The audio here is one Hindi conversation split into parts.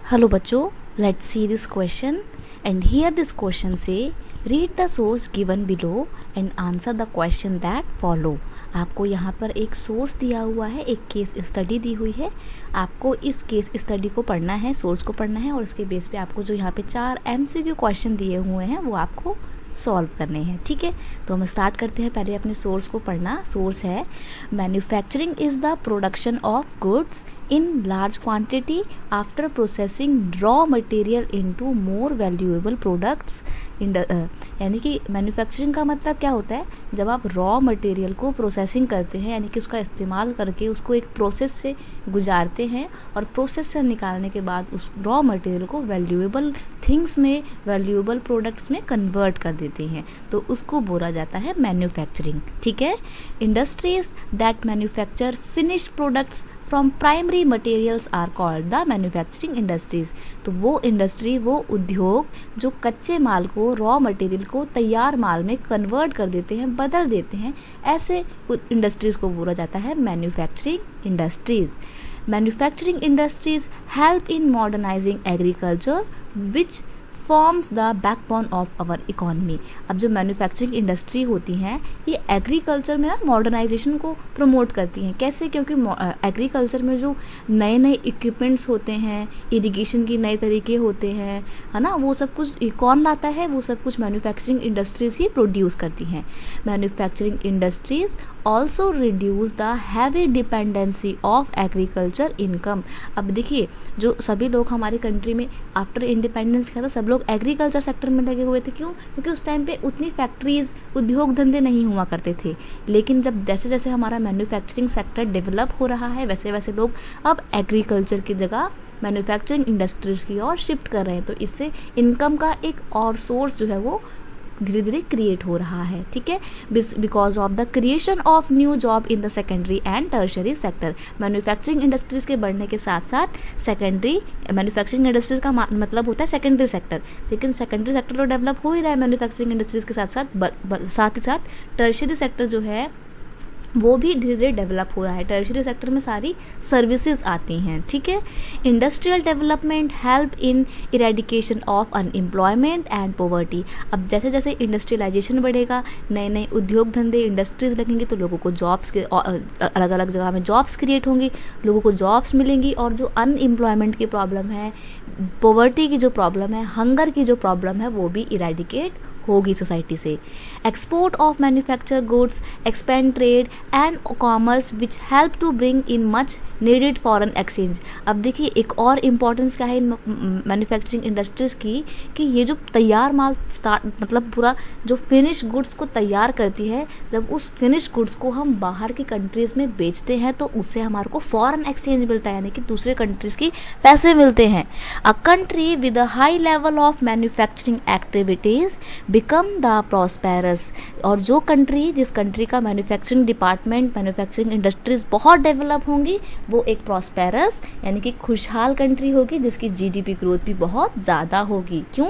Hello बच्चों, let's see this question and here this question say read the source given below and answer the question that follow। आपको यहाँ पर एक सोर्स दिया हुआ है, एक केस स्टडी दी हुई है। आपको इस केस स्टडी को पढ़ना है, सोर्स को पढ़ना है और उसके बेस पे आपको जो यहाँ पे 4 MCQ क्वेश्चन दिए हुए हैं वो आपको सॉल्व करने हैं। ठीक है, तो हम स्टार्ट करते हैं। पहले अपने सोर्स को पढ़ना। सोर्स है manufacturing is the production of goods in large quantity after processing raw material into more valuable products. यानी कि मैन्युफैक्चरिंग का मतलब क्या होता है, जब आप रॉ मटेरियल को प्रोसेसिंग करते हैं, यानी कि उसका इस्तेमाल करके उसको एक प्रोसेस से गुजारते हैं और प्रोसेस से निकालने के बाद उस रॉ मटेरियल को वैल्यूएबल थिंग्स में, वैल्यूएबल प्रोडक्ट्स में कन्वर्ट कर देते हैं, तो उसको बोला जाता है मैन्युफैक्चरिंग। ठीक है, industries that manufacture finished products from primary materials are called the manufacturing industries. तो वो इंडस्ट्री, वो उद्योग जो कच्चे माल को, रॉ मटेरियल को तैयार माल में कन्वर्ट कर देते हैं, बदल देते हैं, ऐसे इंडस्ट्रीज को बोला जाता है manufacturing industries. Manufacturing industries help in modernising agriculture which forms the backbone of our economy. अब जो मैन्युफैक्चरिंग इंडस्ट्री होती हैं ये एग्रीकल्चर में ना मॉडर्नाइजेशन को प्रमोट करती हैं। कैसे? क्योंकि एग्रीकल्चर में जो नए नए इक्विपमेंट्स होते हैं, इरिगेशन की नए तरीके होते हैं, है ना, वो सब कुछ कौन लाता है? वो सब कुछ मैन्युफैक्चरिंग इंडस्ट्रीज ही प्रोड्यूस करती हैं। Manufacturing industries also reduce the heavy dependency of agriculture income. अब देखिए, जो सभी लोग हमारी कंट्री में आफ्टर इंडिपेंडेंस क्या था, सब लोग एग्रीकल्चर सेक्टर में लगे हुए थे। क्यों? क्योंकि उस टाइम पे उतनी फैक्ट्रीज, उद्योग धंधे नहीं हुआ करते थे। लेकिन जब जैसे जैसे हमारा मैन्युफैक्चरिंग सेक्टर डेवलप हो रहा है, वैसे वैसे लोग अब एग्रीकल्चर की जगह मैन्युफैक्चरिंग इंडस्ट्रीज की ओर शिफ्ट कर रहे हैं। तो इससे इनकम का एक और सोर्स जो है वो धीरे धीरे क्रिएट हो रहा है। ठीक है, because of the creation of new job in the secondary and tertiary sector. Manufacturing industries के बढ़ने के साथ साथ सेकेंडरी, मैन्युफैक्चरिंग इंडस्ट्रीज का मतलब होता है सेकेंडरी सेक्टर, लेकिन सेकेंडरी सेक्टर तो डेवलप हो ही रहा है मैन्युफैक्चरिंग इंडस्ट्रीज के साथ साथ ही साथ टर्शरी सेक्टर जो है वो भी धीरे धीरे डेवलप हो रहा है। टर्शरी सेक्टर में सारी सर्विसेज आती हैं। ठीक है, industrial development help in eradication of unemployment and poverty. अब जैसे जैसे इंडस्ट्रियलाइजेशन बढ़ेगा, नए नए उद्योग धंधे, इंडस्ट्रीज लगेंगे, तो लोगों को जॉब्स के अलग अलग जगह में जॉब्स क्रिएट होंगी, लोगों को जॉब्स मिलेंगी और जो अनएम्प्लॉयमेंट की प्रॉब्लम है, पॉवर्टी की जो प्रॉब्लम है, हंगर की जो प्रॉब्लम है, वो भी इरेडिकेट होगी सोसाइटी से। Export of manufacture goods expand trade and commerce which help to bring in much needed foreign exchange. अब देखिए, एक और इम्पॉर्टेंस क्या है इन मैन्युफैक्चरिंग इंडस्ट्रीज की, कि ये जो तैयार माल मतलब पूरा जो फिनिश गुड्स को तैयार करती है, जब उस फिनिश गुड्स को हम बाहर की कंट्रीज में बेचते हैं तो उससे हमारे को फॉरेन एक्सचेंज मिलता है, यानी कि दूसरे कंट्रीज की पैसे मिलते हैं। A country with a high level of manufacturing activities become the prosperous. और जो कंट्री, जिस कंट्री का मैन्युफैक्चरिंग डिपार्टमेंट, मैन्युफैक्चरिंग इंडस्ट्रीज बहुत डेवलप होंगी, वो एक प्रॉस्पेरस यानी कि खुशहाल कंट्री होगी, जिसकी जीडीपी ग्रोथ भी बहुत ज़्यादा होगी। क्यों?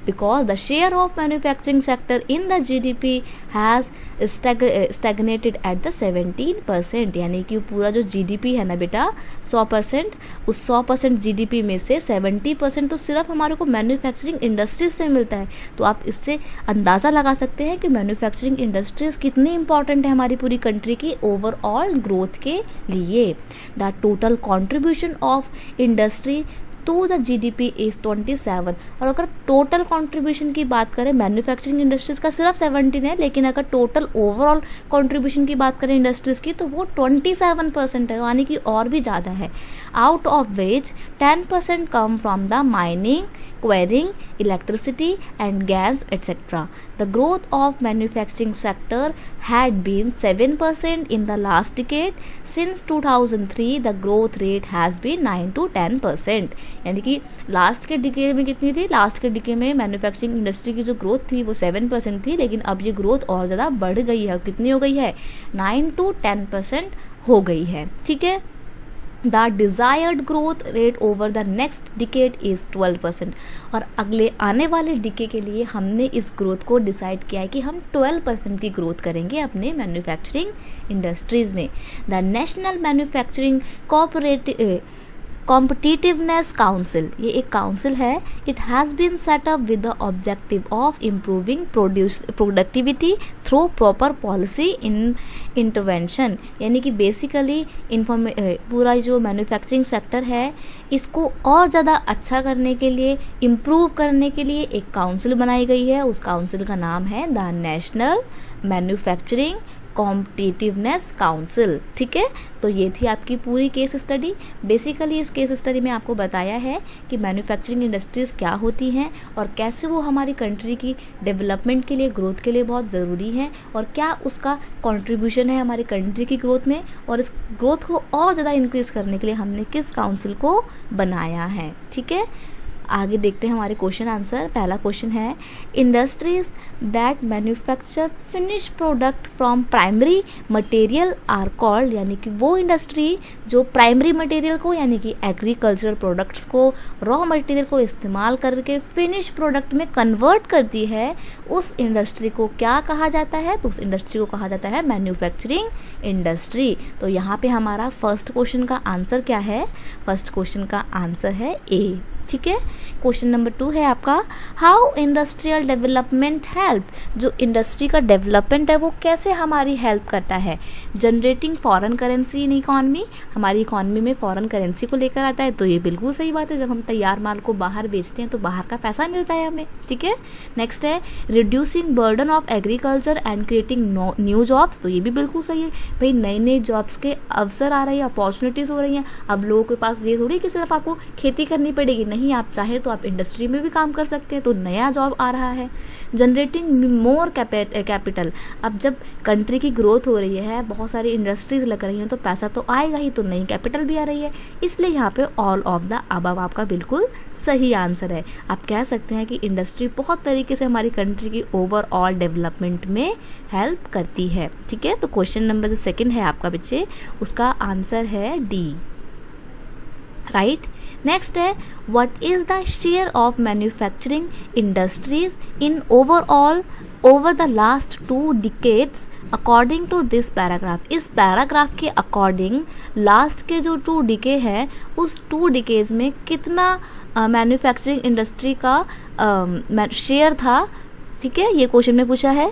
Because the share of manufacturing sector in the GDP has stagnated at the 17%। यानी कि पूरा जो जीडीपी है ना बेटा 100%, उस 100% जीडीपी में से 70% तो सिर्फ हमारे को मैन्युफैक्चरिंग इंडस्ट्रीज से मिलता है। तो आप इससे अंदाज़ा लगा सकते हैं कि मैन्युफैक्चरिंग इंडस्ट्रीज कितनी इंपॉर्टेंट है हमारी पूरी कंट्री की ओवरऑल ग्रोथ के लिए। The total contribution of industry to the GDP is 27। और अगर टोटल कंट्रीब्यूशन की बात करें, मैन्युफैक्चरिंग इंडस्ट्रीज का सिर्फ 17 है, लेकिन अगर टोटल ओवरऑल कंट्रीब्यूशन की बात करें इंडस्ट्रीज की, तो वो 27% है, यानी कि और भी ज़्यादा है। Out of which 10% come from the mining, quarrying, electricity and gas etcetera. The growth of manufacturing sector had been 7% in the last decade. Since 2003 the growth rate has been 9 to 10%। यानी कि लास्ट के डिके में कितनी थी? लास्ट के डिके में मैन्युफैक्चरिंग इंडस्ट्री की जो ग्रोथ थी वो 7% थी, लेकिन अब ये ग्रोथ और ज़्यादा बढ़ गई है। कितनी हो गई है? 9 to 10% हो गई है। ठीक है, the desired growth rate over the next decade is 12%। और अगले आने वाले डिके के लिए हमने इस ग्रोथ को डिसाइड किया है कि हम 12% की ग्रोथ करेंगे अपने मैन्युफैक्चरिंग इंडस्ट्रीज़ में। The national manufacturing cooperative competitiveness council, ये एक काउंसिल है, it has been set up with the objective of improving productivity through proper policy intervention, यानी कि बेसिकली पूरा जो मैन्युफैक्चरिंग सेक्टर है इसको और ज़्यादा अच्छा करने के लिए, इम्प्रूव करने के लिए एक काउंसिल बनाई गई है। उस काउंसिल का नाम है the national manufacturing competitiveness council. ठीक है, तो ये थी आपकी पूरी केस स्टडी। बेसिकली इस केस स्टडी में आपको बताया है कि मैन्युफैक्चरिंग इंडस्ट्रीज़ क्या होती हैं और कैसे वो हमारी कंट्री की डेवलपमेंट के लिए, ग्रोथ के लिए बहुत ज़रूरी हैं, और क्या उसका कंट्रीब्यूशन है हमारी कंट्री की ग्रोथ में, और इस ग्रोथ को और ज़्यादा इंक्रीज़ करने के लिए हमने किस काउंसिल को बनाया है। ठीक है, आगे देखते हैं हमारे क्वेश्चन आंसर। पहला क्वेश्चन है, industries that manufacture finish product from primary material are called, यानी कि वो इंडस्ट्री जो प्राइमरी मटेरियल को, यानी कि एग्रीकल्चरल प्रोडक्ट्स को, रॉ मटेरियल को इस्तेमाल करके फिनिश प्रोडक्ट में कन्वर्ट करती है, उस इंडस्ट्री को क्या कहा जाता है? तो उस इंडस्ट्री को कहा जाता है मैन्युफैक्चरिंग इंडस्ट्री। तो यहाँ पे हमारा फर्स्ट क्वेश्चन का आंसर क्या है? फर्स्ट क्वेश्चन का आंसर है ए। ठीक है, क्वेश्चन नंबर 2 है आपका, हाउ इंडस्ट्रियल डेवलपमेंट हेल्प, जो इंडस्ट्री का डेवलपमेंट है वो कैसे हमारी हेल्प करता है? Generating foreign currency in economy, हमारी इकॉनमी में फॉरेन करेंसी को लेकर आता है। तो ये बिल्कुल सही बात है, जब हम तैयार माल को बाहर बेचते हैं तो बाहर का पैसा मिलता है हमें। ठीक है, नेक्स्ट है reducing burden of agriculture and creating new jobs, तो ये भी बिल्कुल सही है भाई, नए नए जॉब्स के अवसर आ रहे हैं, अपॉर्चुनिटीज़ हो रही हैं। अब लोगों के पास ये थोड़ी कि सिर्फ आपको खेती करनी पड़ेगी, नहीं, आप चाहे तो आप इंडस्ट्री में भी काम कर सकते हैं, तो नया जॉब आ रहा है। जनरेटिंग मोर कैपिटल, अब जब कंट्री की ग्रोथ हो रही है, बहुत सारी इंडस्ट्रीज लग रही हैं, तो पैसा तो आएगा ही, तो नई कैपिटल भी आ रही है, इसलिए यहाँ पे ऑल ऑफ द अबव आपका बिल्कुल सही आंसर है। आप कह सकते हैं कि इंडस्ट्री बहुत तरीके से हमारी कंट्री की ओवरऑल डेवलपमेंट में हेल्प करती है। ठीक है, तो क्वेश्चन नंबर जो सेकंड है आपका बच्चे, उसका आंसर है डी, राइट। नेक्स्ट है, what is the share of manufacturing industries in overall over the last 2 decades according to this paragraph. इस पैराग्राफ के अकॉर्डिंग लास्ट के जो 2 डिके हैं, उस 2 डिकेज में कितना मैन्युफैक्चरिंग इंडस्ट्री का शेयर था। ठीक है, ये क्वेश्चन में पूछा है,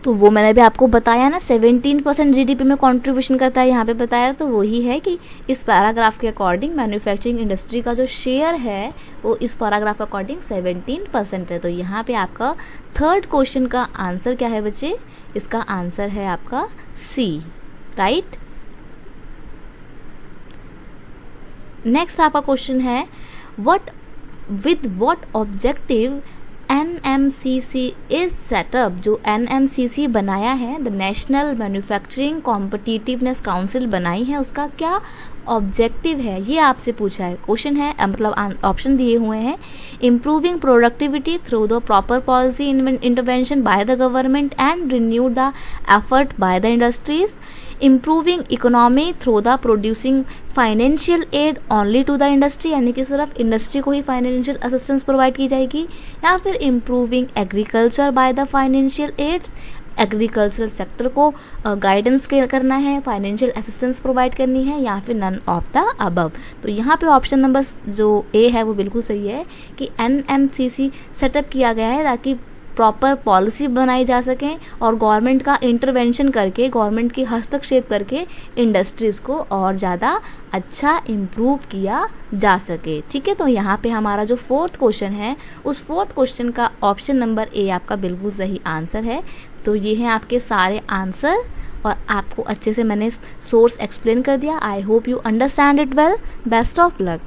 तो वो मैंने भी आपको बताया ना, 17% जीडीपी में कंट्रीब्यूशन करता है, यहाँ पे बताया, तो वही है कि इस पैराग्राफ के अकॉर्डिंग मैन्युफैक्चरिंग इंडस्ट्री का जो शेयर है वो इस पैराग्राफ के अकॉर्डिंग 17% है। तो यहाँ पे आपका थर्ड क्वेश्चन का आंसर क्या है बच्चे? इसका आंसर है आपका सी, राइट। नेक्स्ट आपका क्वेश्चन है, with what objective NMCC is setup, जो NMCC बनाया है, the national manufacturing competitiveness council बनाई है, उसका क्या ऑब्जेक्टिव है, ये आपसे पूछा है। क्वेश्चन है, मतलब ऑप्शन दिए हुए हैं, improving productivity through the proper policy intervention by the government and renew the effort by the industries, improving economy through the producing financial aid only to the industry, यानी कि सिर्फ इंडस्ट्री को ही फाइनेंशियल असिस्टेंस प्रोवाइड की जाएगी, या फिर improving agriculture by the financial aids, agricultural sector को गाइडेंस करना है, फाइनेंशियल असिस्टेंस प्रोवाइड करनी है, या फिर नन ऑफ द अबव। तो यहाँ पे ऑप्शन नंबर जो ए है वो बिल्कुल सही है कि NMCC सेटअप किया गया है ताकि प्रॉपर पॉलिसी बनाई जा सके और गवर्नमेंट का इंटरवेंशन करके, गवर्नमेंट की हस्तक्षेप करके इंडस्ट्रीज़ को और ज़्यादा अच्छा इम्प्रूव किया जा सके। ठीक है, तो यहाँ पे हमारा जो फोर्थ क्वेश्चन है, उस फोर्थ क्वेश्चन का ऑप्शन नंबर ए आपका बिल्कुल सही आंसर है। तो ये हैं आपके सारे आंसर, और आपको अच्छे से मैंने सोर्स एक्सप्लेन कर दिया। I hope you understand it well. Best of luck.